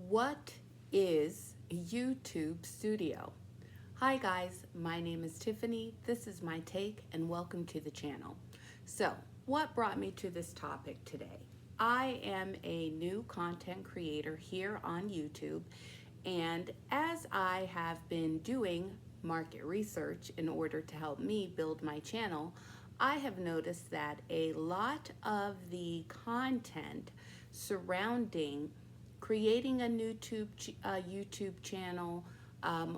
What is YouTube Studio? Hi guys, my name is Tiffany. This is my take and welcome to the channel. So, what brought me to this topic today? I am a new content creator here on YouTube, and as I have been doing market research in order to help me build my channel, I have noticed that a lot of the content surrounding creating a YouTube channel,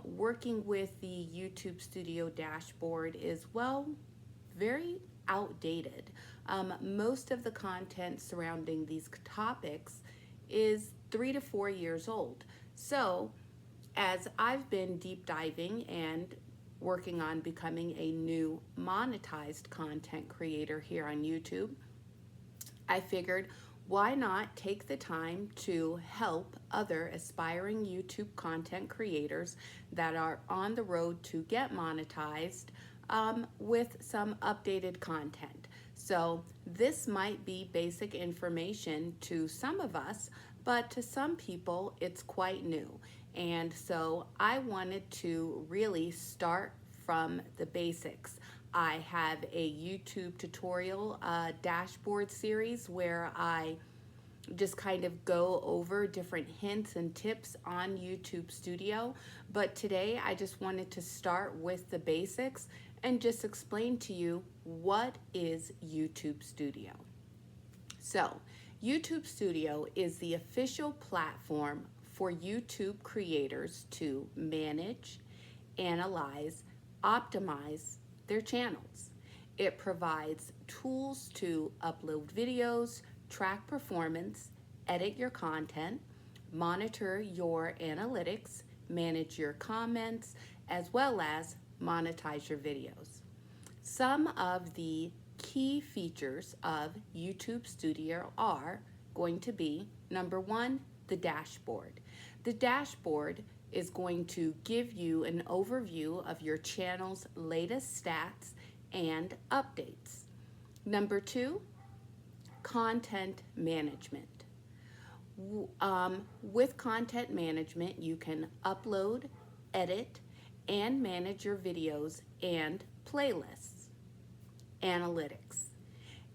working with the YouTube Studio dashboard is, well, very outdated. Most of the content surrounding these topics is 3 to 4 years old. So as I've been deep diving and working on becoming a new monetized content creator here on YouTube, I figured, why not take the time to help other aspiring YouTube content creators that are on the road to get monetized with some updated content. So this might be basic information to some of us, but to some people it's quite new. And so I wanted to really start from the basics. I have a YouTube tutorial dashboard series where I just kind of go over different hints and tips on YouTube Studio. But today I just wanted to start with the basics and just explain to you what is YouTube Studio. So YouTube Studio is the official platform for YouTube creators to manage, analyze, optimize their channels. It provides tools to upload videos, track performance, edit your content, monitor your analytics, manage your comments, as well as monetize your videos. Some of the key features of YouTube Studio are going to be, number one, the dashboard. The dashboard is going to give you an overview of your channel's latest stats and updates. Number two, content management. With content management, you can upload, edit, and manage your videos and playlists. Analytics.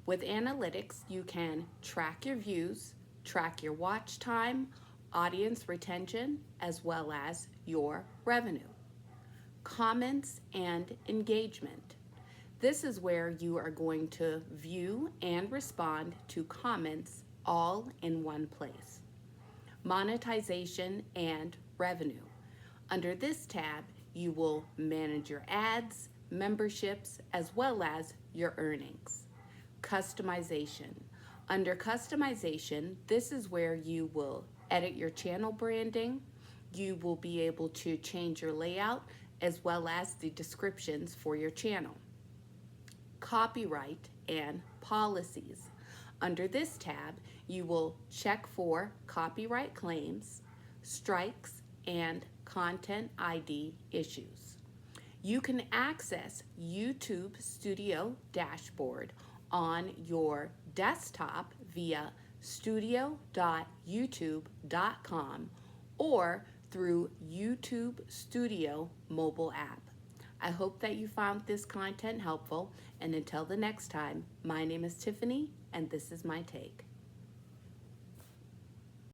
With analytics, you can track your views, track your watch time, audience retention, as well as your revenue. Comments and engagement. This is where you are going to view and respond to comments all in one place. Monetization and revenue. Under this tab, you will manage your ads, memberships, as well as your earnings. Customization. Under customization, this is where you will edit your channel branding. You will be able to change your layout as well as the descriptions for your channel. Copyright and policies. Under this tab, you will check for copyright claims, strikes, and content ID issues. You can access YouTube Studio dashboard on your desktop via studio.youtube.com or through YouTube Studio mobile app. I hope that you found this content helpful, and until the next time, my name is Tiffany, and this is my take.